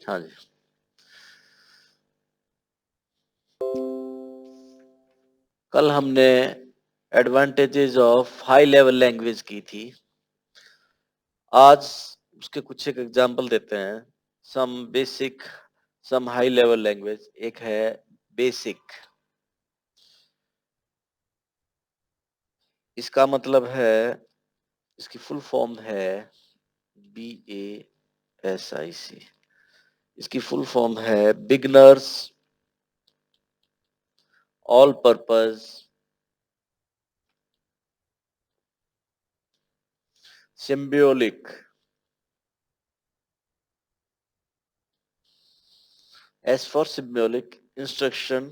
हाँ जी। कल हमने advantages of high level language की थी। आज उसके कुछ एक एग्जांपल देते हैं। Some basic, some high level language. एक है बेसिक। इसका मतलब है, इसकी फुल फॉर्म है BASIC। इसकी फुल फॉर्म है beginners all purpose symbolic. S for symbolic instruction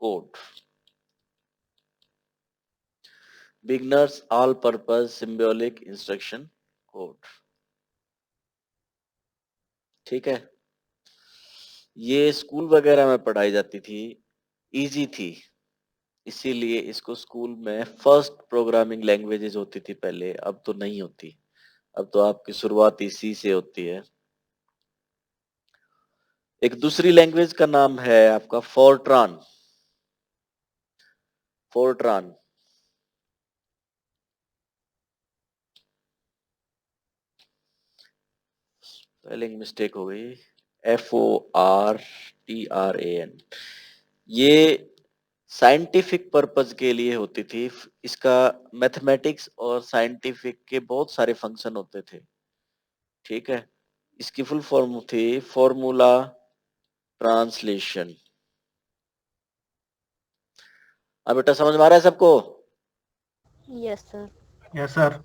code। Beginners all purpose symbolic instruction code. ठीक है। ये स्कूल वगैरह में पढ़ाई जाती थी, इजी थी, इसीलिए इसको स्कूल में फर्स्ट प्रोग्रामिंग लैंग्वेजेस होती थी पहले, अब तो नहीं होती। अब तो आपकी शुरुआत इसी से होती है। एक दूसरी लैंग्वेज का नाम है आपका फोर्ट्रान। फोर्ट्रान। स्पेलिंग मिस्टेक हो गई। FORTRAN। ये साइंटिफिक पर्पस के लिए होती थी। इसका मैथमेटिक्स और साइंटिफिक के बहुत सारे फंक्शन होते थे। ठीक है। इसकी फुल फॉर्म थी फॉर्मूला ट्रांसलेशन। अब बेटा समझ में आ रहा है सबको? Yes sir. Yes sir.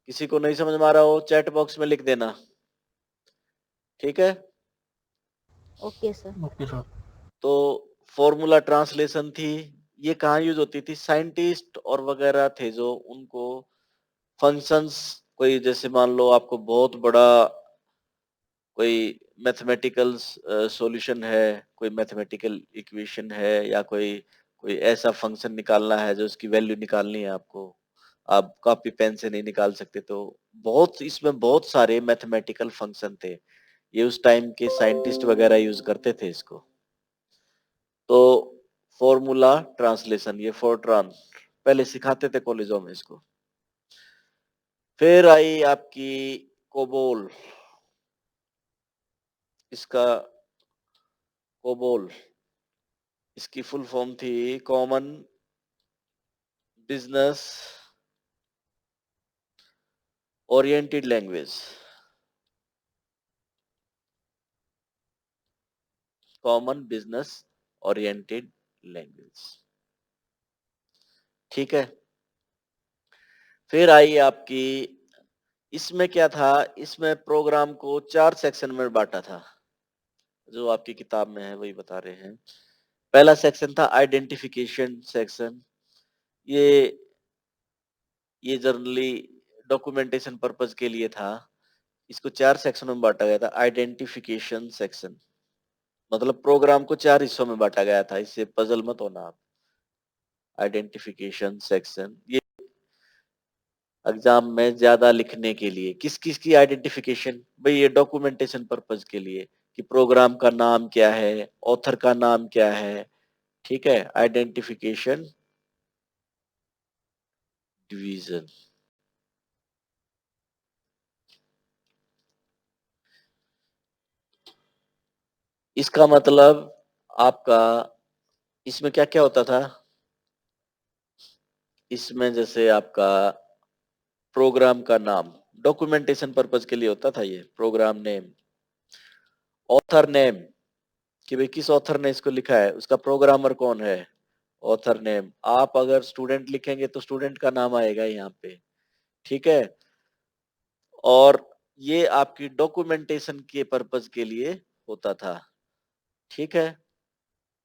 किसी को नहीं समझ में आ रहा हो चैट बॉक्स में लिख देना। ठीक है। Okay sir. Okay sir. तो फॉर्मूला ट्रांसलेशन थी। ये कहाँ यूज होती थी? साइंटिस्ट और वगैरह थे जो उनको फंक्शंस, कोई जैसे मान लो आपको बहुत बड़ा कोई मैथमेटिकल सॉल्यूशन है, कोई मैथमेटिकल इक्वेशन है, या कोई कोई ऐसा फंक्शन निकालना है जो उसकी वैल्यू निकालनी है आपको, आप कॉपी पेन से नहीं निकाल सकते, तो बहुत इसमें बहुत सारे मैथमेटिकल फंक्शन थे। ये उस टाइम के साइंटिस्ट वगैरह यूज करते थे इसको। तो फॉर्मूला ट्रांसलेशन, ये फोर्ट्रान पहले सिखाते थे कॉलेजों में इसको। फिर आई आपकी कोबोल। इसका कोबोल, इसकी फुल फॉर्म थी common business oriented language. Common business oriented language. ठीक है। फिर आई आपकी, इसमें क्या था, इसमें प्रोग्राम को 4 सेक्शन में बांटा था। जो आपकी किताब में है वही बता रहे हैं। पहला सेक्शन था आइडेंटिफिकेशन सेक्शन। ये ये जनरली डॉक्यूमेंटेशन पर्पज के लिए था। इसको 4 सेक्शन में बांटा गया था। आइडेंटिफिकेशन सेक्शन मतलब प्रोग्राम को 4 हिस्सों में बांटा गया था, इससे पजल मत होना आप। आइडेंटिफिकेशन सेक्शन ये एग्जाम में ज्यादा लिखने के लिए, किस किस की आइडेंटिफिकेशन, भाई ये डॉक्यूमेंटेशन पर्पज के लिए कि प्रोग्राम का नाम क्या है, ऑथर का नाम क्या है। ठीक है। Identification division. इसका मतलब आपका इसमें क्या क्या होता था? इसमें जैसे आपका प्रोग्राम का नाम डॉक्यूमेंटेशन पर्पज के लिए होता था, ये प्रोग्राम नेम। ऑथर नेम कि भाई किस ऑथर ने इसको लिखा है, उसका प्रोग्रामर कौन है, ऑथर नेम। आप अगर स्टूडेंट लिखेंगे तो स्टूडेंट का नाम आएगा यहाँ पे। ठीक है। और ये आपकी डॉक्यूमेंटेशन के पर्पज के लिए होता था। ठीक है।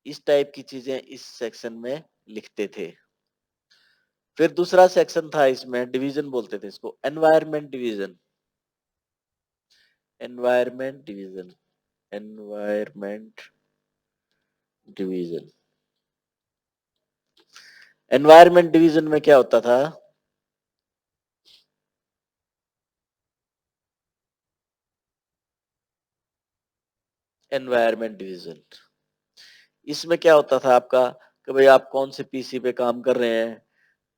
इस टाइप की चीजें इस सेक्शन में लिखते थे। फिर दूसरा सेक्शन था, इसमें डिवीजन बोलते थे इसको, environment division. Environment division. Environment division. Environment division में क्या होता था? एनवायरनमेंट डिवीजन, इसमें क्या होता था आपका कि भाई आप कौन से पीसी पे काम कर रहे हैं,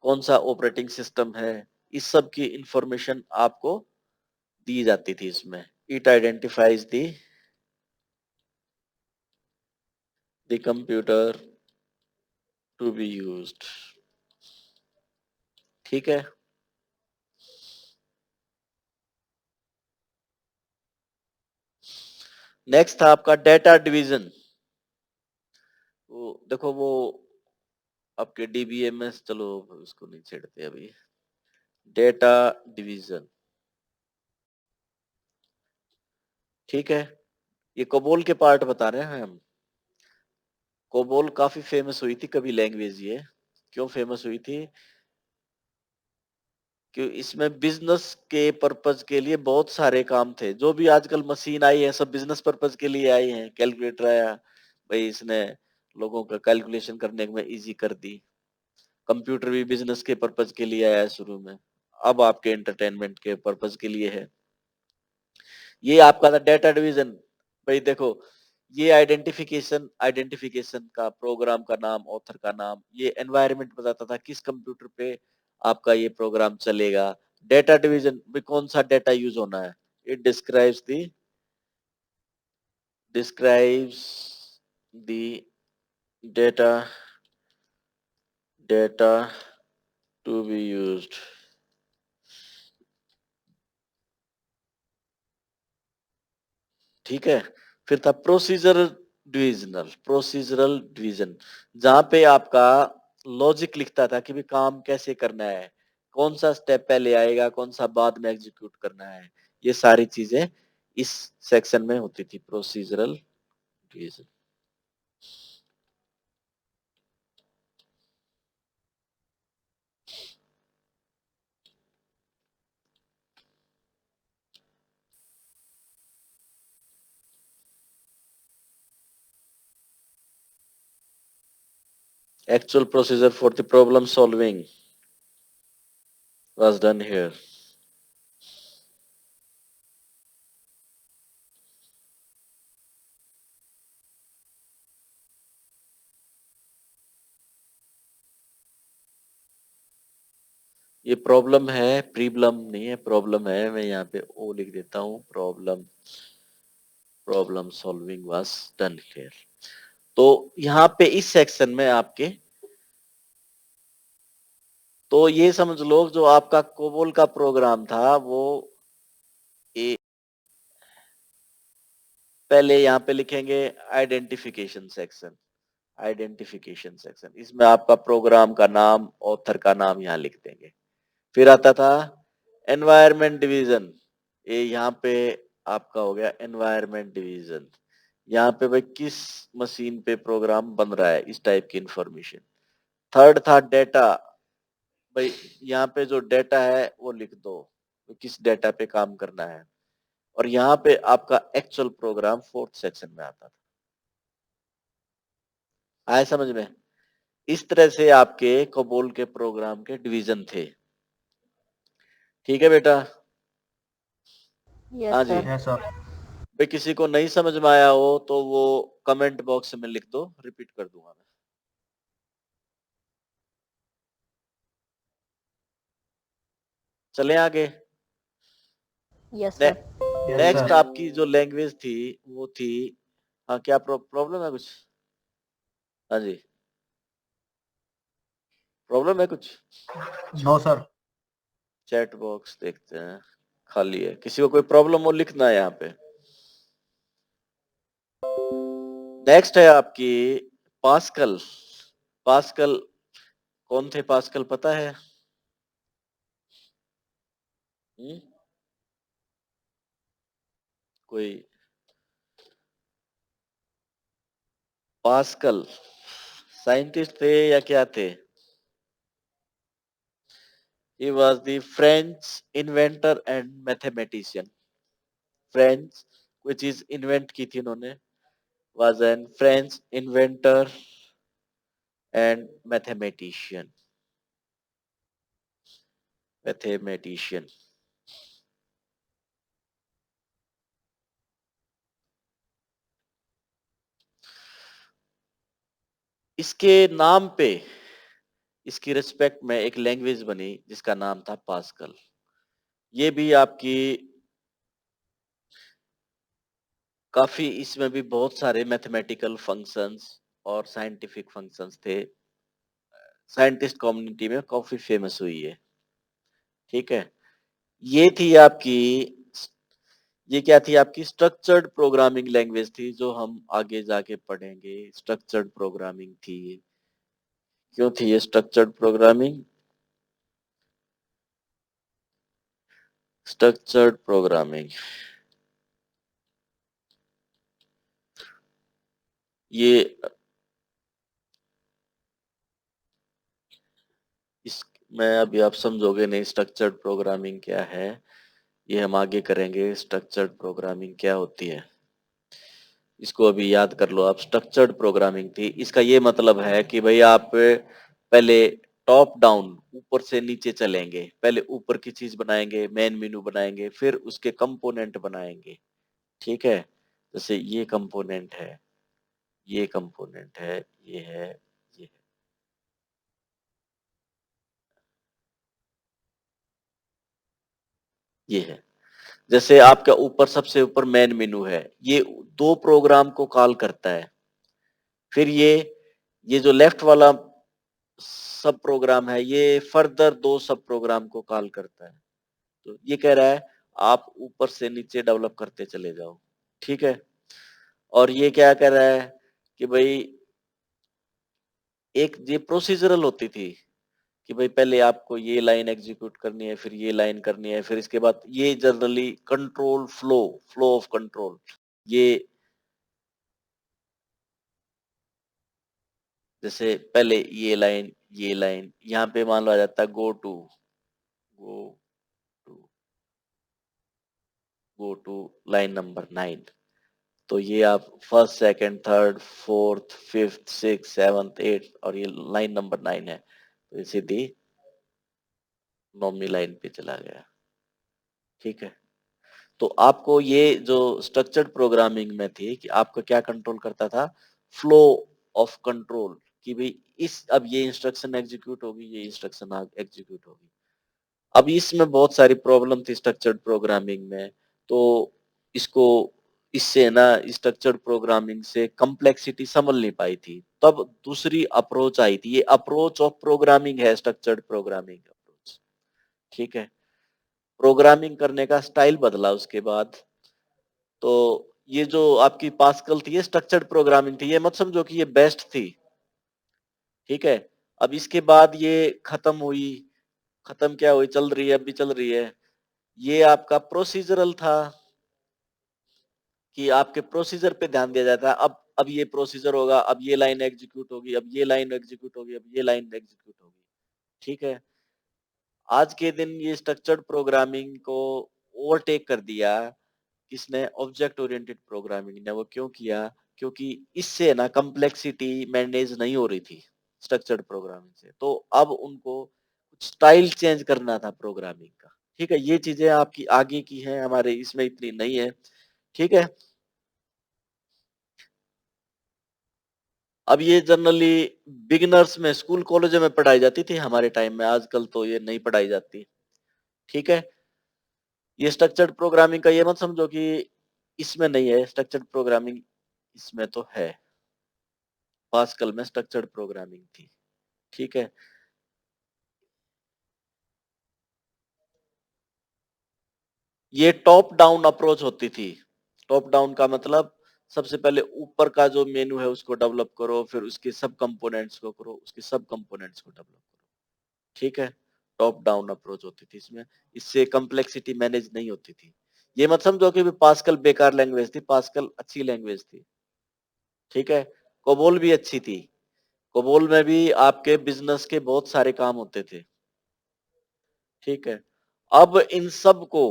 कौन सा ऑपरेटिंग सिस्टम है, इस सब की इंफॉर्मेशन आपको दी जाती थी इसमें। It identifies the computer to be used. ठीक है। नेक्स्ट था आपका डेटा डिवीजन। वो देखो वो आपके डीबीएमएस, चलो उसको नहीं छेड़ते अभी। डेटा डिवीजन, ठीक है। ये कोबोल के पार्ट बता रहे हैं हम। कोबोल काफी फेमस हुई थी कभी लैंग्वेज ये। क्यों फेमस हुई थी? कि इसमें बिजनेस के पर्पज के लिए बहुत सारे काम थे। जो भी आजकल मशीन आई है सब बिजनेस पर्पज के लिए आई हैं। कैलकुलेटर आया, भाई इसने लोगों का कैलकुलेशन करने में इजी कर दी। कंप्यूटर भी बिजनेस के पर्पज के लिए आया है शुरू में, अब आपके एंटरटेनमेंट के पर्पज के लिए है। ये आपका था डेटा डिवीजन। भाई देखो, ये आइडेंटिफिकेशन आइडेंटिफिकेशन का, प्रोग्राम का नाम, ऑथर का नाम, ये एनवायरनमेंट बताता था किस कंप्यूटर पे आपका ये प्रोग्राम चलेगा। डेटा डिवीजन में कौन सा डेटा यूज होना है, it describes the data data to be used. ठीक है। फिर था प्रोसीजरल डिवीजन, जहां पे आपका लॉजिक लिखता था कि भी काम कैसे करना है, कौन सा स्टेप पहले आएगा, कौन सा बाद में एग्जीक्यूट करना है। ये सारी चीजें इस सेक्शन में होती थी, procedural division. Actual procedure for the problem solving was done here. ये प्रॉब्लम है, प्रीब्लम नहीं है, प्रॉब्लम है। मैं यहाँ पे ओ लिख देता हूँ, problem solving was done here. तो यहाँ पे इस सेक्शन में आपके, तो ये समझ लो जो आपका कोबोल का प्रोग्राम था वो ए, पहले यहाँ पे लिखेंगे आइडेंटिफिकेशन सेक्शन। आइडेंटिफिकेशन सेक्शन, इसमें आपका प्रोग्राम का नाम, ऑथर का नाम यहाँ लिख देंगे। फिर आता था एनवायरनमेंट डिवीजन। ये यहाँ पे आपका हो गया एनवायरनमेंट डिवीजन। यहाँ पे भाई किस मशीन पे प्रोग्राम बन रहा है, इस टाइप की इंफॉर्मेशन। थर्ड था डेटा। भाई यहाँ पे जो डेटा है वो लिख दो, तो किस डेटा पे काम करना है। और यहाँ पे आपका एक्चुअल प्रोग्राम फोर्थ सेक्शन में आता था। आए समझ में? इस तरह से आपके कोबोल के प्रोग्राम के डिवीजन थे। ठीक है बेटा? Yes, हाँ जी। sir. Yes sir. भाई किसी को नहीं समझ में आया हो तो वो कमेंट बॉक्स में लिख दो, रिपीट कर दूंगा मैं। चले आगे। Yes, ने, sir. Yes next sir. आपकी जो लैंग्वेज थी वो थी, हाँ क्या प्रॉब्लम है कुछ? हाँ जी, प्रॉब्लम है कुछ? No sir. चैट बॉक्स देखते हैं, खाली है। किसी को कोई प्रॉब्लम हो लिखना है यहाँ पे। नेक्स्ट है आपकी पास्कल। पास्कल, कौन थे पास्कल पता है? हुँ? कोई पास्कल साइंटिस्ट थे या क्या थे? He was the French inventor and mathematician. French कोई चीज इन्वेंट की थी उन्होंने, was an French inventor and mathematician. Mathematician. इसके नाम पे, इसकी रिस्पेक्ट में एक लैंग्वेज बनी जिसका नाम था पास्कल। ये भी आपकी काफी, इसमें भी बहुत सारे मैथमेटिकल फंक्शंस और साइंटिफिक फंक्शंस थे। साइंटिस्ट कम्युनिटी में काफी फेमस हुई है। ठीक है, ये थी आपकी, ये क्या थी आपकी स्ट्रक्चर्ड प्रोग्रामिंग लैंग्वेज थी जो हम आगे जाके पढ़ेंगे। स्ट्रक्चर्ड प्रोग्रामिंग थी ये। क्यों थी ये स्ट्रक्चर्ड प्रोग्रामिंग? स्ट्रक्चर्ड प्रोग्रामिंग ये इस मैं अभी आप समझोगे नहीं स्ट्रक्चर्ड प्रोग्रामिंग क्या है। ये हम आगे करेंगे। स्ट्रक्चर्ड प्रोग्रामिंग क्या होती है इसको अभी याद कर लो आप। स्ट्रक्चर्ड प्रोग्रामिंग थी, इसका ये मतलब है कि भाई आप पहले टॉप डाउन, ऊपर से नीचे चलेंगे। पहले ऊपर की चीज बनाएंगे, मेन मेनू बनाएंगे, फिर उसके कंपोनेंट बनाएंगे। ठीक है, जैसे ये कंपोनेंट है, ये कंपोनेंट है, ये है, ये है, ये है। जैसे आपका ऊपर सबसे ऊपर मेन मेनू है, ये दो प्रोग्राम को कॉल करता है। फिर ये जो लेफ्ट वाला सब प्रोग्राम है, ये फर्दर दो सब प्रोग्राम को कॉल करता है। तो ये कह रहा है आप ऊपर से नीचे डेवलप करते चले जाओ। ठीक है, और ये क्या कह रहा है कि भाई एक ये प्रोसीजरल होती थी कि भाई पहले आपको ये लाइन एग्जीक्यूट करनी है, फिर ये लाइन करनी है, फिर इसके बाद ये generally control flow, flow of control. ये जैसे पहले ये लाइन यहाँ पे मान लो आ जाता है go to go to line number 9। तो ये आप first second third fourth fifth six seventh eight, और ये लाइन नंबर 9 है, तो ये सीधी नौवीं लाइन पे चला गया। ठीक है, तो आपको ये जो स्ट्रक्चर्ड प्रोग्रामिंग में थी कि आपको क्या कंट्रोल करता था, फ्लो ऑफ कंट्रोल, कि भाई इस अब ये इंस्ट्रक्शन एग्जीक्यूट होगी, ये इंस्ट्रक्शन एग्जीक्यूट होगी। अब इसमें बहुत सारी प्रॉब्लम थी स्ट्रक्चर्ड प्रोग्रामिंग में। तो इसको इससे ना स्ट्रक्चर्ड प्रोग्रामिंग से कम्प्लेक्सिटी संभल नहीं पाई थी। तब दूसरी अप्रोच आई थी, ये अप्रोच ऑफ प्रोग्रामिंग है स्ट्रक्चर्ड प्रोग्रामिंग अप्रोच। ठीक है, प्रोग्रामिंग करने का स्टाइल बदला उसके बाद। तो ये जो आपकी पास्कल थी ये स्ट्रक्चर्ड प्रोग्रामिंग थी, ये मत समझो कि ये बेस्ट थी। ठीक है, अब इसके बाद ये खत्म हुई। खत्म क्या हुई, चल रही है, अभी चल रही है। ये आपका प्रोसीजरल था कि आपके प्रोसीजर पे ध्यान दिया जाता है। अब ये प्रोसीजर होगा, अब ये लाइन एग्जीक्यूट होगी, अब ये लाइन एग्जीक्यूट होगी, अब ये लाइन एग्जीक्यूट होगी। ठीक है, आज के दिन ये स्ट्रक्चर्ड प्रोग्रामिंग को ओवरटेक कर दिया किसने, ऑब्जेक्ट ओरिएंटेड प्रोग्रामिंग ने। वो क्यों किया? क्योंकि इससे ना कम्प्लेक्सिटी मैनेज नहीं हो रही थी स्ट्रक्चर्ड प्रोग्रामिंग से। तो अब उनको कुछ स्टाइल चेंज करना था प्रोग्रामिंग का। ठीक है, ये चीजें आपकी आगे की हैं, हमारे इसमें इतनी नहीं है। ठीक है, अब ये जनरली बिगिनर्स में स्कूल कॉलेजों में पढ़ाई जाती थी हमारे टाइम में, आजकल तो ये नहीं पढ़ाई जाती। ठीक है, ये स्ट्रक्चर्ड प्रोग्रामिंग का ये मत समझो कि इसमें नहीं है स्ट्रक्चर्ड प्रोग्रामिंग, इसमें तो है। पास्कल में स्ट्रक्चर्ड प्रोग्रामिंग थी। ठीक है, ये टॉप डाउन अप्रोच होती थी। टॉप डाउन का मतलब सबसे पहले ऊपर का जो मेनू है उसको डेवलप करो, फिर उसके सब कंपोनेंट्स को करो, उसके सब कंपोनेंट्स को डेवलप करो। ठीक है, टॉप डाउन अप्रोच होती थी इसमें। इससे कम्प्लेक्सिटी मैनेज नहीं होती थी। ये मत समझो कि पास्कल बेकार लैंग्वेज थी, पास्कल अच्छी लैंग्वेज थी। ठीक है, कोबोल भी अच्छी थी। कोबोल में भी आपके बिजनेस के बहुत सारे काम होते थे। ठीक है, अब इन सब को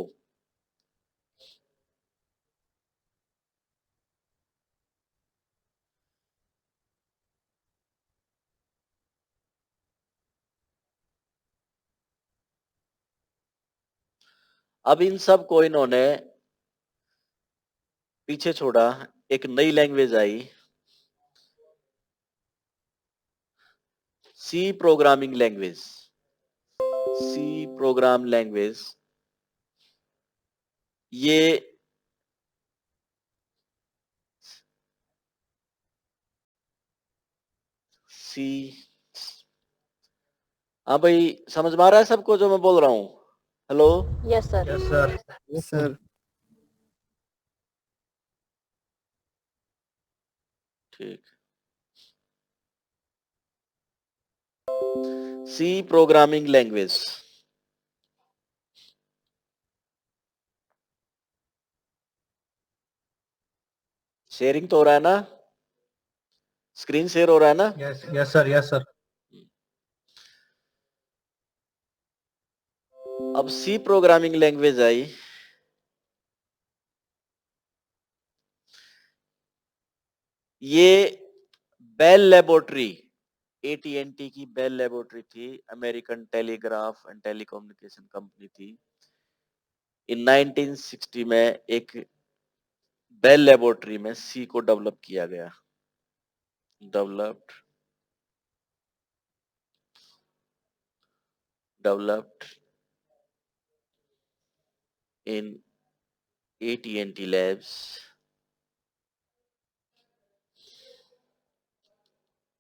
अब इन सब को इन्होंने पीछे छोड़ा, एक नई लैंग्वेज आई, C programming language. C program language ये सी। हाँ भाई, समझ में आ रहा है सबको जो मैं बोल रहा हूँ? Hello. Yes, sir. Yes sir. Yes sir. ठीक। C programming language. शेयरिंग तो हो रहा है ना? स्क्रीन शेयर हो रहा है ना? Yes yes sir, yes sir. अब सी प्रोग्रामिंग लैंग्वेज आई, ये बेल लेबोरेटरी, एटीएनटी की बेल लेबोरेटरी थी, American telegraph and telecommunication company थी। इन 1960 में एक बेल लेबोरेटरी में सी को डेवलप किया गया। डेवलप्ड डेवलप्ड इन एटीएनटी लैब्स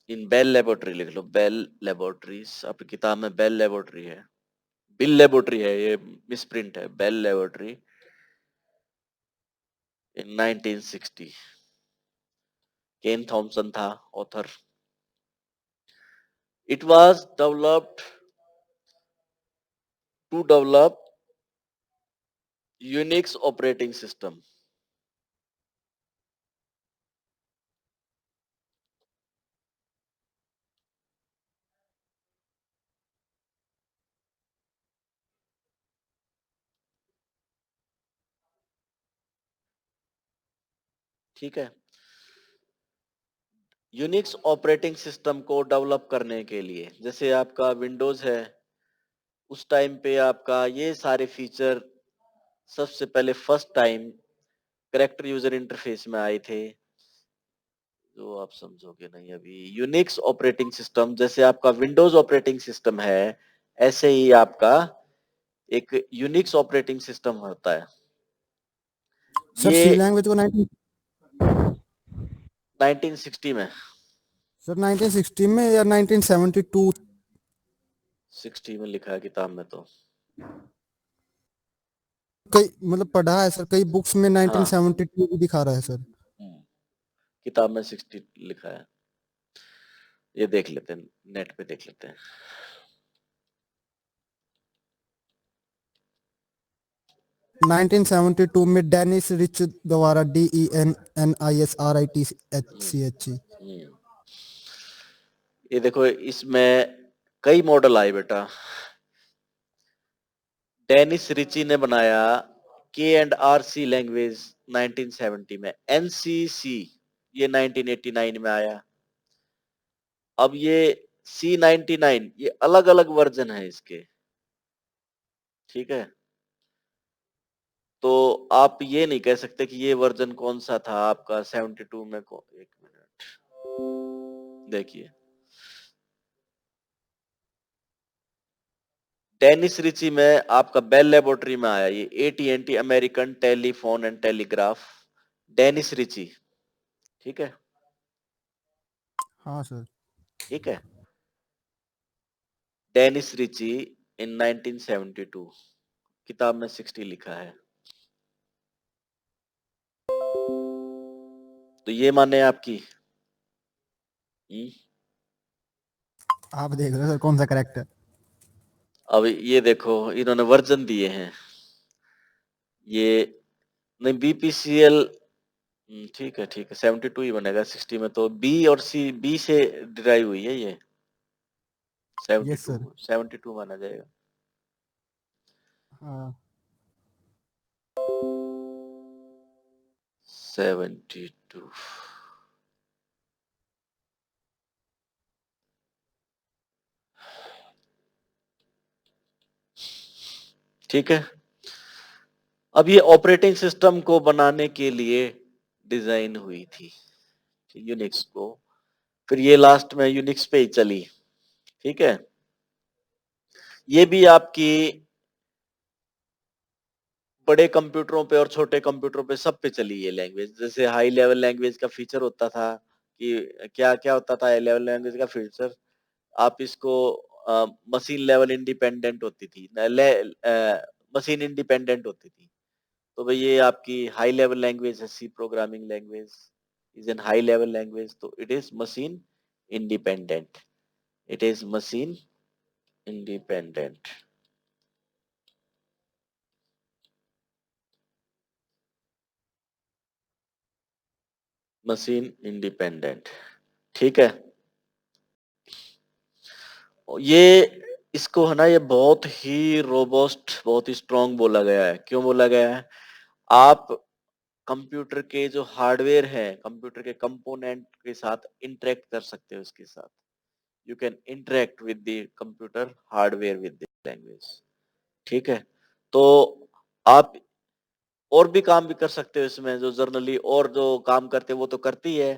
इन बेल लेबोरेटरी। लिख लो बेल लेबोरेटरीज, आपकी किताब में बेल लेबोरेटरी है, बिल लेबोरेटरी है, ये मिसप्रिंट है। Bell laboratory in 1960। Ken Thompson था author. It was developed to develop Unix operating system. ठीक है, यूनिक्स ऑपरेटिंग सिस्टम को डेवलप करने के लिए, जैसे आपका विंडोज है, उस टाइम पे आपका ये सारे फीचर सबसे पहले first time character user interface में आए थे, जो आप समझोगे नहीं अभी। यूनिक्स ऑपरेटिंग सिस्टम जैसे आपका विंडोज ऑपरेटिंग सिस्टम है, ऐसे ही आपका एक यूनिक्स ऑपरेटिंग सिस्टम होता है। सर ये सी लैंग्वेज को 1960 में, सर 1960 में या 1972? 60 में लिखा है किताब में तो। कई मतलब पढ़ा है सर, कई बुक्स में हाँ, 1972 भी दिखा रहा है सर। किताब में 60 लिखा है, ये देख लेते हैं, नेट पे देख लेते हैं। 1972 में डेनिस रिच द्वारा DENNISRITHCH। हम्म, ये देखो, इसमें कई मॉडल आए बेटा। डेनिस रिची ने बनाया K&R C लैंग्वेज 1970 में। NCC ये 1989 में आया। अब ये C99, ये अलग अलग वर्जन है इसके। ठीक है, तो आप ये नहीं कह सकते कि ये वर्जन कौन सा था आपका 72 में को। एक मिनट देखिए, डेनिस रिची में आपका बेल लेबोरेटरी में आया ये एटीएनटी American telephone and telegraph, Dennis Ritchie. ठीक है, हाँ सर। ठीक है, डेनिस रिची इन 1972, किताब में 60 लिखा है। तो ये माने आपकी। आप देख रहे हो सर कौन सा करेक्ट है। अब ये देखो, इन्होंने वर्जन दिए हैं, ये नहीं बीपीसीएल। ठीक है, ठीक है, 72 ही बनेगा। 60 में तो बी और सी, बी से डिराइव हुई है ये। Yes 72, sir. 72 माना जाएगा। हाँ 72। ठीक है, अब ये ऑपरेटिंग सिस्टम को बनाने के लिए डिजाइन हुई थी यूनिक्स को, फिर ये लास्ट में यूनिक्स पे ही चली। ठीक है, ये भी आपकी बड़े कंप्यूटरों पे और छोटे कंप्यूटरों पे सब पे चली ये लैंग्वेज। जैसे हाई लेवल लैंग्वेज का फीचर होता था कि क्या क्या होता था हाई लेवल लैंग्वेज का फीचर, आप इसको मशीन लेवल इंडिपेंडेंट होती थी, मशीन इंडिपेंडेंट होती थी। तो भाई ये आपकी हाई लेवल लैंग्वेज है, C programming language is an high level language, तो it is machine independent, it is machine independent. Machine independent, ठीक है। ये इसको है ना, ये बहुत ही रोबस्ट, बहुत ही स्ट्रांग बोला गया है। क्यों बोला गया है? आप कंप्यूटर के जो हार्डवेयर है, कंप्यूटर के कंपोनेंट के साथ इंटरेक्ट कर सकते हो इसके साथ। You can interact with the computer hardware with the language. ठीक है, तो आप और भी काम भी कर सकते हो इसमें, जो जर्नली और जो काम करते हैं वो तो करती है,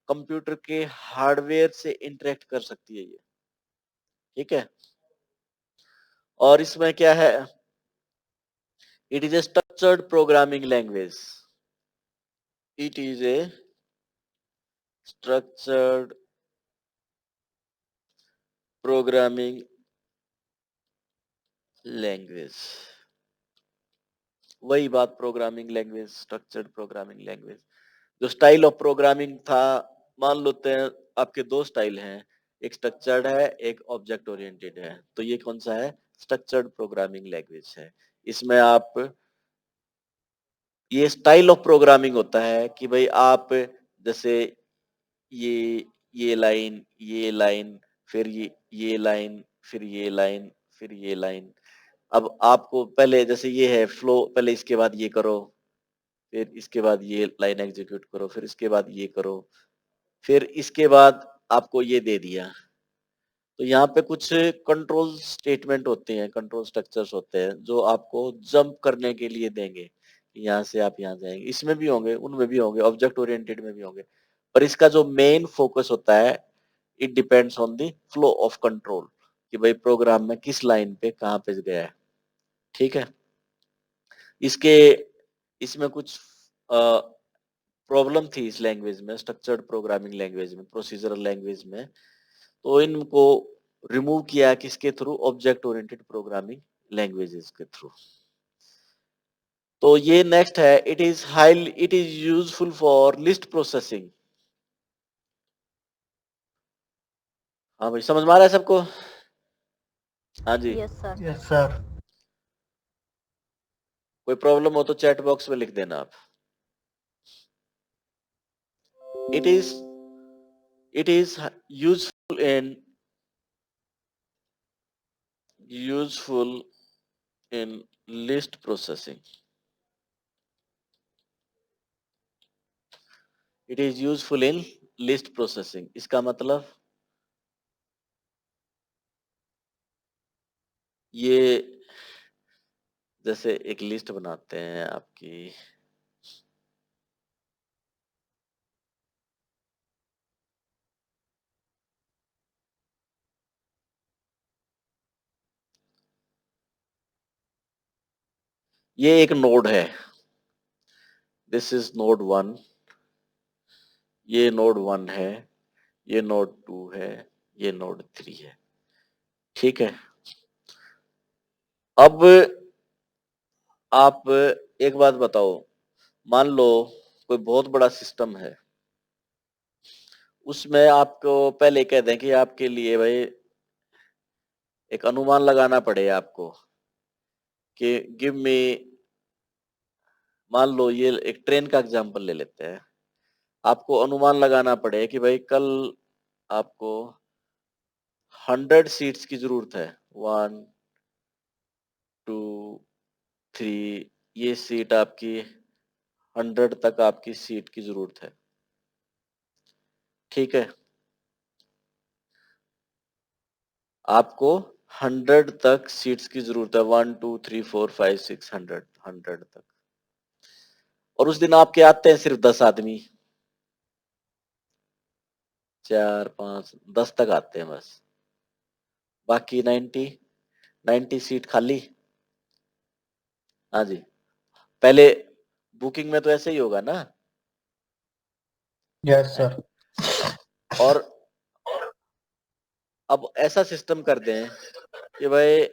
कंप्यूटर के हार्डवेयर से इंटरेक्ट कर सकती है ये। ठीक है, और इसमें क्या है, it is a structured programming language, it is a structured programming language. वही बात, programming language, structured programming language. जो स्टाइल ऑफ प्रोग्रामिंग था, मान लेते हैं आपके दो स्टाइल हैं, एक स्ट्रक्चर्ड है, एक ऑब्जेक्ट ओरिएंटेड है। तो ये कौन सा है? स्ट्रक्चर्ड प्रोग्रामिंग लैंग्वेज है। इसमें आप, ये स्टाइल ऑफ प्रोग्रामिंग होता है कि भाई आप जैसे ये ये लाइन, ये लाइन, फिर ये लाइन, फिर ये लाइन, फिर ये लाइन। अब आपको पहले जैसे ये है फ्लो, पहले इसके बाद ये करो, फिर इसके बाद ये लाइन एग्जीक्यूट करो, फिर इसके बाद ये करो, फिर इसके बाद आपको ये दे दिया। तो यहाँ पे कुछ कंट्रोल स्टेटमेंट होते हैं, कंट्रोल स्ट्रक्चर्स होते हैं जो आपको जंप करने के लिए देंगे। यहाँ से आप यहाँ जाएंगे, इसमें भी होंगे, उनमें भी होंगे, ऑब्जेक्ट ओरिएंटेड में भी होंगे। पर इसका जो मेन फोकस होता है, it depends on the flow of control, कि भाई प्रोग्राम में किस लाइन पे कहाँ पे गया है। ठीक है, इसके इसमें कुछ प्रॉब्लम थी इस लैंग्वेज में, स्ट्रक्चर्ड प्रोग्रामिंग लैंग्वेज में, प्रोसीजरल लैंग्वेज में। तो इनको रिमूव किया किसके through? Object oriented programming languages के थ्रू। तो ये नेक्स्ट है, it is useful for list processing. हाँ भाई, समझ में आ रहा है सबको? हाँ जी, Yes, sir. Yes sir. कोई प्रॉब्लम हो तो चैट बॉक्स में लिख देना आप। It is it is useful in list processing. It is useful in list processing, इसका मतलब ये, जैसे एक लिस्ट बनाते हैं आपकी, ये एक नोड है, दिस इज नोड 1, ये नोड 1 है, ये नोड 2 है, ये नोड 3 है। ठीक है, अब आप एक बात बताओ, मान लो कोई बहुत बड़ा सिस्टम है, उसमें आपको पहले कह दें कि आपके लिए भाई एक अनुमान लगाना पड़े आपको कि गिव मी, मान लो ये एक ट्रेन का एग्जांपल ले लेते हैं। आपको अनुमान लगाना पड़े कि भाई कल आपको 100 सीट्स की जरूरत है, 1 2 3, ये सीट आपकी 100 तक आपकी सीट की जरूरत है। ठीक है, आपको 100 तक सीट्स की जरूरत है, 1 2 3 4 5 6 100 तक। और उस दिन आपके आते हैं सिर्फ 10 आदमी, 4 5 10 तक आते हैं बस, बाकी 90 सीट खाली। हाँ जी, पहले बुकिंग में तो ऐसे ही होगा ना। Yes sir. और अब ऐसा सिस्टम कर दें कि भाई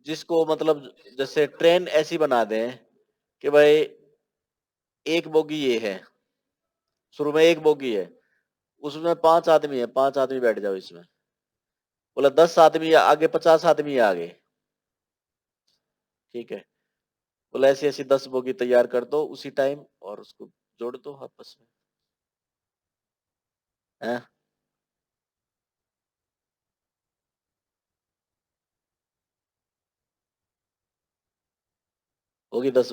जिसको मतलब जैसे ट्रेन ऐसी बना दें कि भाई एक बोगी ये है, शुरू में एक बोगी है, उसमें 5 आदमी है, 5 आदमी बैठ जाओ इसमें, बोला 10 आदमी आगे, 50 आदमी आगे, ठीक है, बोला ऐसी ऐसी 10 बोगी तैयार कर दो उसी टाइम और उसको जोड़ दो आपस में, है। होगी 10,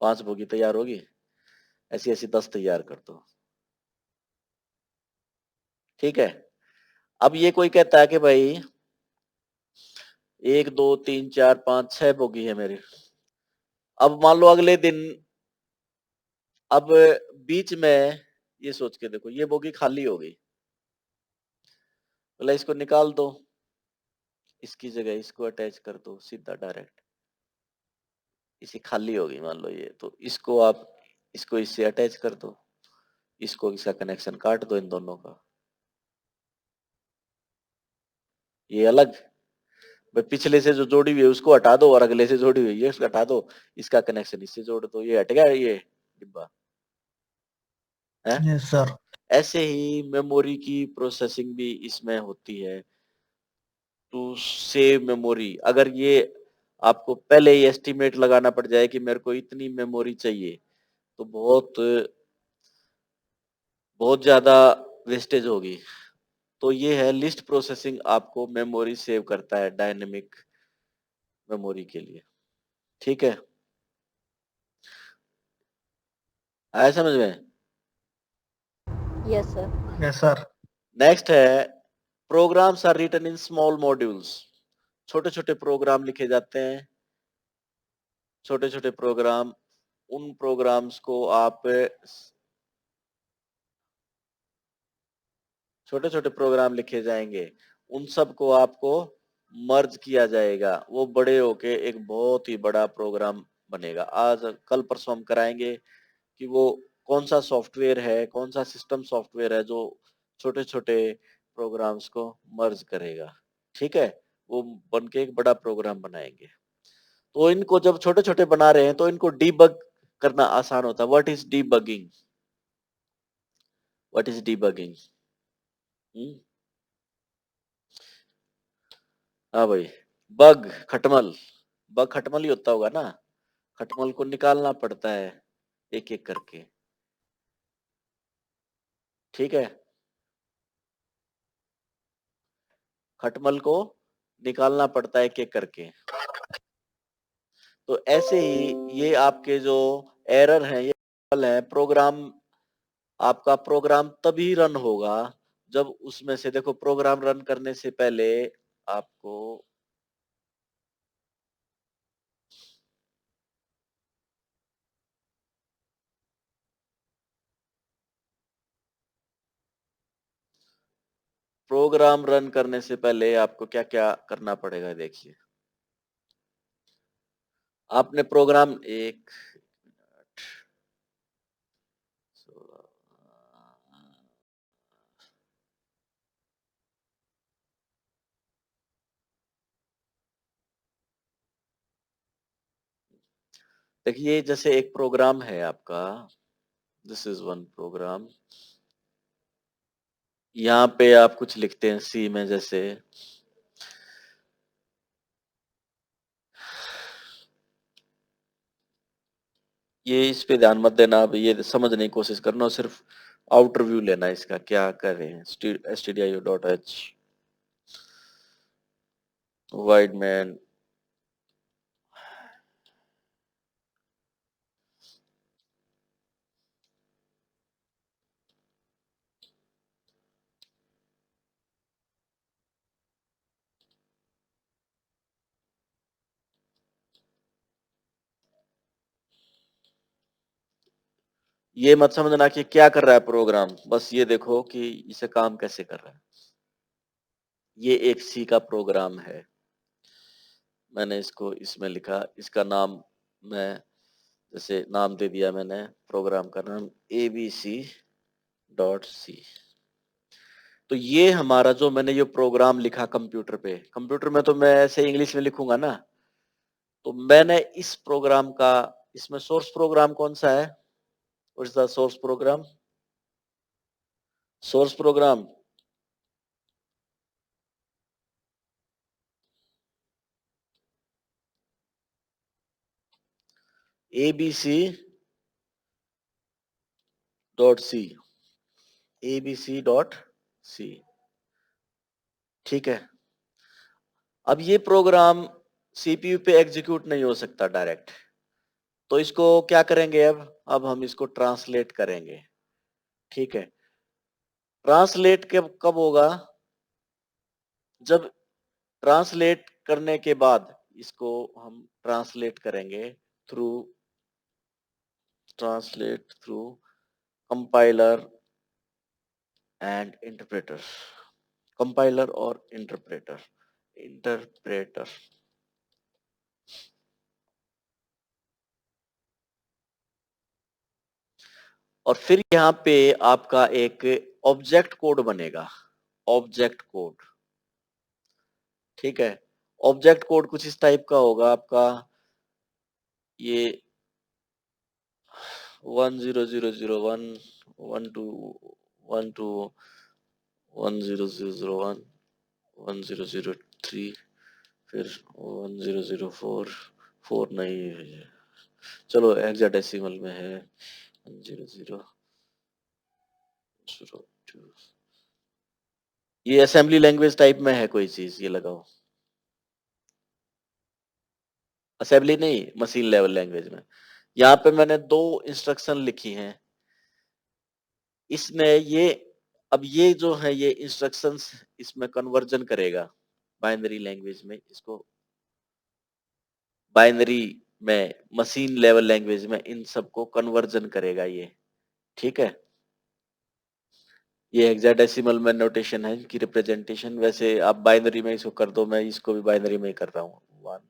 5 बोगी तैयार होगी, ऐसी ऐसी 10 तैयार कर दो, ठीक है। अब ये कोई कहता है कि भाई 1 2 3 4 5 6 बोगी है मेरी, अब मान लो अगले दिन, अब बीच में ये सोच के देखो ये बोगी खाली हो गई, बोला इसको निकाल दो, इसकी जगह इसको अटैच कर दो सीधा डायरेक्ट, इसी खाली होगी मान लो ये, तो इसको आप इसको इससे अटैच कर दो, इसको इसका कनेक्शन काट दो इन दोनों का, ये अलग, भाई पिछले से जो जोड़ी हुई है उसको हटा दो और अगले से जोड़ी हुई है उसको हटा दो, इसका कनेक्शन इससे जोड़ दो, ये हट गया ये डिब्बा, है। Yes sir. ऐसे ही मेमोरी की प्रोसेसिंग भी इसमें होती है, टू सेव मेमोरी। अगर ये आपको पहले ही एस्टिमेट लगाना पड़ जाए कि मेरे को इतनी मेमोरी चाहिए, तो बहुत बहुत ज्यादा वेस्टेज होगी। तो ये है लिस्ट प्रोसेसिंग, आपको मेमोरी सेव करता है डायनेमिक मेमोरी के लिए, ठीक है, आया समझ में। Yes, sir. Yes sir. Next है programs are written in small modules, छोटे छोटे प्रोग्राम लिखे जाते हैं, छोटे छोटे प्रोग्राम, उन प्रोग्राम्स को आप छोटे छोटे प्रोग्राम लिखे जाएंगे, उन सब को आपको मर्ज किया जाएगा, वो बड़े होके एक बहुत ही बड़ा प्रोग्राम बनेगा। आज कल परसों हम कराएंगे कि वो कौन सा सॉफ्टवेयर है, कौन सा सिस्टम सॉफ्टवेयर है जो छोटे छोटे प्रोग्राम्स को मर्ज करेगा, ठीक है, वो बन के एक बड़ा प्रोग्राम बनाएंगे। तो इनको जब छोटे छोटे बना रहे हैं तो इनको डीबग करना आसान होता है। What is debugging, what is debugging? हाँ भाई, बग खटमल, बग खटमल ही होता होगा ना, खटमल को निकालना पड़ता है एक एक करके, ठीक है, खटमल को निकालना पड़ता है एक एक करके। तो ऐसे ही ये आपके जो एरर हैं ये है, प्रोग्राम, आपका प्रोग्राम तभी रन होगा जब उसमें से देखो, प्रोग्राम रन करने से पहले आपको प्रोग्राम रन करने से पहले आपको क्या क्या करना पड़ेगा, देखिए। आपने प्रोग्राम एक मिनट, 16, देखिए जैसे एक प्रोग्राम है आपका, दिस इज वन प्रोग्राम, यहाँ पे आप कुछ लिखते हैं सी में, जैसे ये, इस पे ध्यान मत देना, अब ये समझने की कोशिश करना और सिर्फ आउटर व्यू लेना इसका क्या कर रहे हैं। stdio.h वाइड मैन, ये मत समझना कि क्या कर रहा है प्रोग्राम, बस ये देखो कि इसे काम कैसे कर रहा है। ये एक सी का प्रोग्राम है। मैंने इसको इसमें लिखा, इसका नाम मैं जैसे नाम दे दिया मैंने, प्रोग्राम का नाम abc.c। तो ये हमारा जो मैंने ये प्रोग्राम लिखा कंप्यूटर पे, कंप्यूटर में तो मैं ऐसे इंग्लिश में लिखूंगा ना, तो मैंने इस प्रोग्राम का, इसमें सोर्स प्रोग्राम कौन सा है? What is the source program? Source program abc.c, abc.c। ठीक है। अब ये प्रोग्राम सीपीयू पे एग्जीक्यूट नहीं हो सकता डायरेक्ट, तो इसको क्या करेंगे? अब हम इसको ट्रांसलेट करेंगे। ठीक है। ट्रांसलेट कब कब होगा? जब ट्रांसलेट करने के बाद इसको हम ट्रांसलेट करेंगे through, translate through compiler and interpreter, compiler और इंटरप्रेटर, इंटरप्रेटर। और फिर यहाँ पे आपका एक ऑब्जेक्ट कोड बनेगा, ऑब्जेक्ट कोड। ठीक है। ऑब्जेक्ट कोड कुछ इस टाइप का होगा आपका, ये 10001 12 10001 1003, फिर 1004, 4 नहीं है, चलो हेक्साडेसिमल में है 10002। ये असेंबली लैंग्वेज टाइप में है कोई चीज, ये लगाओ। असेंबली नहीं, मशीन लेवल लैंग्वेज में। यहाँ पे मैंने 2 इंस्ट्रक्शन लिखी हैं। इसने ये, अब ये जो है ये इंस्ट्रक्शंस इसमें कन्वर्जन करेगा बाइनरी लैंग्वेज में, इसको बाइनरी में, मशीन लेवल लैंग्वेज में इन सबको कन्वर्जन करेगा ये। ठीक है। ये हेक्साडेसिमल में नोटेशन है इनकी रिप्रेजेंटेशन, वैसे आप बाइनरी में इसको कर दो, मैं इसको भी बाइनरी में ही कर रहा हूँ 1,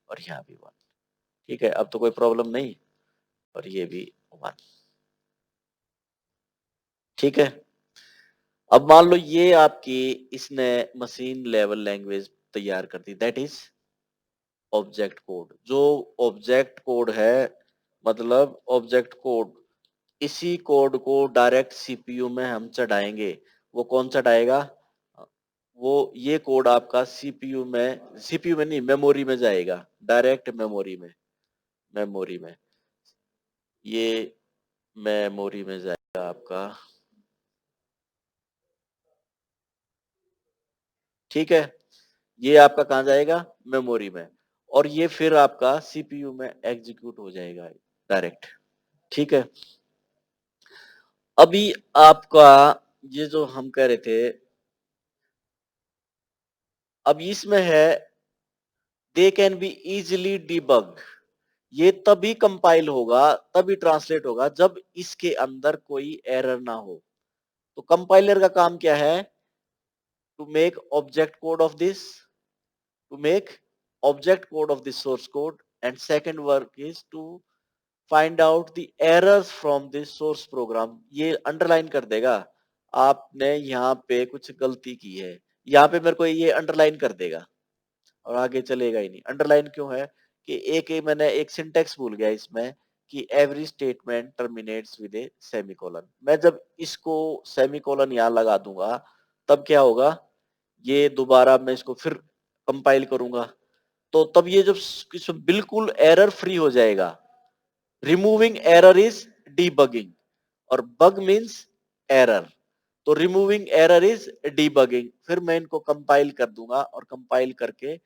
और यहाँ भी 1। ठीक है, अब तो कोई प्रॉब्लम नहीं, और ये भी 1। ठीक है। अब मान लो ये आपकी, इसने मशीन लेवल लैंग्वेज तैयार कर दी, दैट इज ऑब्जेक्ट कोड। जो ऑब्जेक्ट कोड है, मतलब ऑब्जेक्ट कोड, इसी कोड को डायरेक्ट सीपीयू में हम चढ़ाएंगे। वो कौन चढ़ाएगा? वो ये कोड आपका सीपीयू में नहीं, मेमोरी में जाएगा, डायरेक्ट मेमोरी में, मेमोरी में, ये मेमोरी में जाएगा आपका। ठीक है। ये आपका कहाँ जाएगा? मेमोरी में, और ये फिर आपका सीपीयू में एग्जीक्यूट हो जाएगा डायरेक्ट। ठीक है। अभी आपका ये जो हम कह रहे थे, अब इसमें है they can be easily debug. ये तभी कंपाइल होगा, तभी ट्रांसलेट होगा जब इसके अंदर कोई एरर ना हो। तो कंपाइलर का काम क्या है? To make object code of this, to make object code of the source code, and second work is to find out the errors from the source program। ये अंडरलाइन कर देगा, आपने यहाँ पे कुछ गलती की है, यहाँ पे मेरे को ये अंडरलाइन कर देगा, और आगे चलेगा ही नहीं। अंडरलाइन क्यों है? कि मैंने एक सिंटेक्स भूल गया इसमें, कि every statement terminates with A semicolon. मैं जब इसको सेमीकोलन यहाँ लगा दूंगा, तब क्या होगा? ये दोबारा मैं इसको फिर कंपाइल करूंगा, तो तब ये जब इसमें बिल्कुल एरर फ्री हो जाएगा। रिमूविंग एरर इज डीबगिंग, और बग मींस एरर, तो रिमूविंग एरर इज डीबगिंग। फिर मैं इनको कंपाइल कर दूंगा, और कंपाइल करके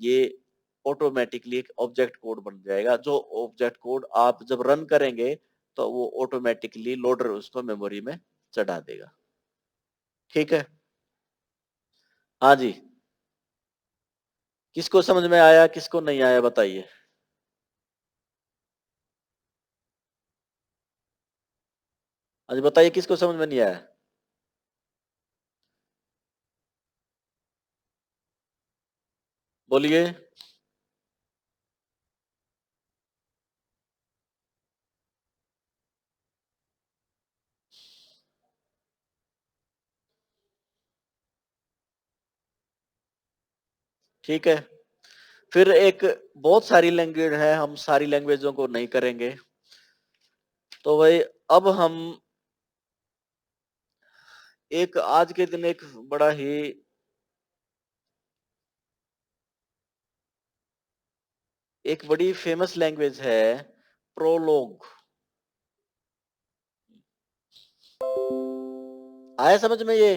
ये ऑटोमेटिकली एक ऑब्जेक्ट कोड बन जाएगा, जो ऑब्जेक्ट कोड आप जब रन करेंगे तो वो ऑटोमेटिकली लोडर उसको मेमोरी में चढ़ा देगा। ठीक है। हाँ जी, किसको समझ में आया, किसको नहीं आया, बताइए। आज बताइए किसको समझ में नहीं आया? बोलिए। ठीक है, फिर एक बहुत सारी लैंग्वेज है, हम सारी लैंग्वेजों को नहीं करेंगे। तो भाई अब हम एक आज के दिन एक बड़ा ही एक बड़ी फेमस लैंग्वेज है प्रोलोग। आया समझ में ये?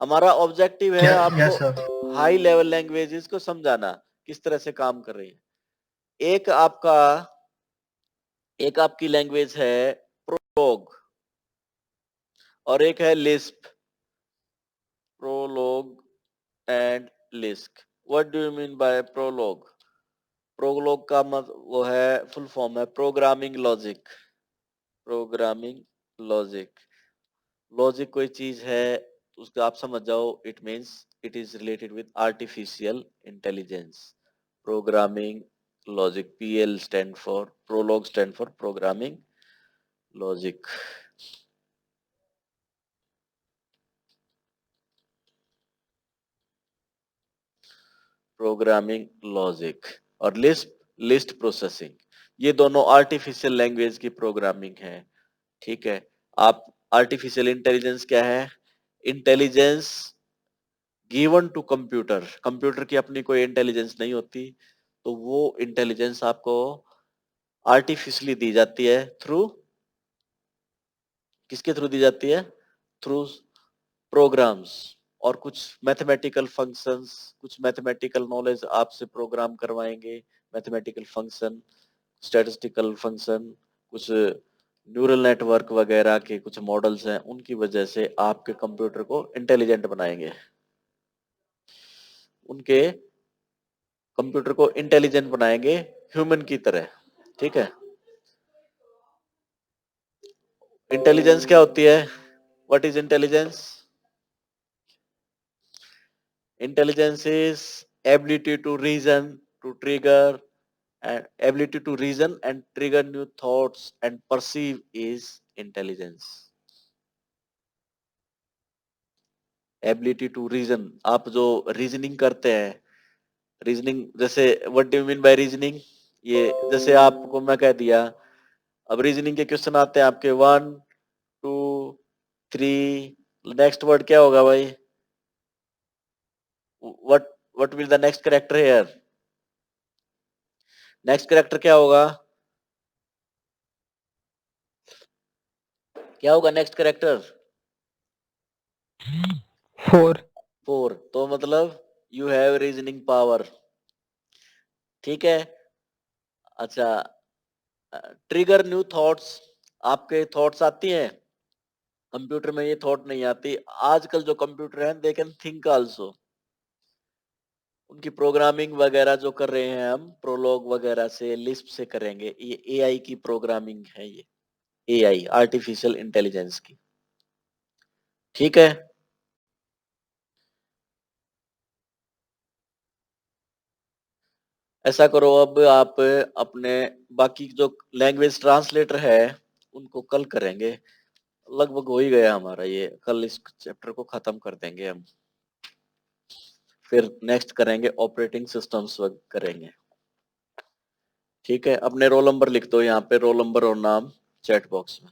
हमारा ऑब्जेक्टिव है यस आपको सर। हाई लेवल लैंग्वेजेस को समझाना, किस तरह से काम कर रही है। एक आपका एक आपकी लैंग्वेज है प्रोलोग और एक है Lisp. Prolog and Lisp. What do you mean by Prolog? Prolog का मतलब वो है, फुल फॉर्म है programming logic. Programming logic, logic कोई चीज है उसको आप समझ जाओ, it means it is related with artificial intelligence. Programming logic, PL stand for, Prolog stand for programming logic. Programming logic और लिस्ट, लिस्ट प्रोसेसिंग, ये दोनों आर्टिफिशियल लैंग्वेज की प्रोग्रामिंग है। ठीक है, आप आर्टिफिशियल इंटेलिजेंस क्या है? Intelligence given to computer. Computer की अपनी कोई इंटेलिजेंस नहीं होती, तो वो इंटेलिजेंस आपको आर्टिफिशियली दी जाती है थ्रू, किसके थ्रू दी जाती है? थ्रू प्रोग्राम्स और कुछ मैथमेटिकल फंक्शंस। कुछ मैथमेटिकल नॉलेज आपसे प्रोग्राम करवाएंगे, मैथमेटिकल फंक्शन, स्टैटिस्टिकल फंक्शन, कुछ न्यूरल नेटवर्क वगैरह के कुछ मॉडल्स हैं, उनकी वजह से आपके कंप्यूटर को इंटेलिजेंट बनाएंगे। उनके कंप्यूटर को इंटेलिजेंट बनाएंगे ह्यूमन की तरह। ठीक है, इंटेलिजेंस क्या होती है? What is intelligence? Intelligence is ability to reason, to trigger, and ability to reason and trigger new thoughts and perceive is intelligence. Ability to reason, आप जो रीजनिंग करते हैं, रीजनिंग जैसे what do you mean bye reasoning? ये जैसे आपको मैं कह दिया, अब रीजनिंग के क्वेश्चन आते हैं आपके 1 2 3, नेक्स्ट वर्ड क्या होगा भाई? What what will the next character here? Next character क्या होगा? क्या होगा नेक्स्ट कैरेक्टर? 4। 4। तो मतलब यू हैव रीजनिंग पावर। ठीक है, अच्छा, ट्रिगर न्यू थॉट्स, आपके थॉट्स आती हैं कंप्यूटर में, ये थॉट नहीं आती। आजकल जो कंप्यूटर हैं दे कैन थिंक आल्सो। उनकी प्रोग्रामिंग वगैरह जो कर रहे हैं हम प्रोलॉग वगैरह से, लिस्प से करेंगे, ये एआई की प्रोग्रामिंग है, ये एआई आर्टिफिशियल इंटेलिजेंस की। ठीक है, ऐसा करो अब आप अपने बाकी जो लैंग्वेज ट्रांसलेटर है उनको कल करेंगे। लगभग हो ही गया हमारा ये, कल इस चैप्टर को खत्म कर देंगे हम। फिर नेक्स्ट करेंगे ऑपरेटिंग सिस्टम्स करेंगे। ठीक है, अपने रोल नंबर लिख दो यहाँ पे, रोल नंबर और नाम चैट बॉक्स में।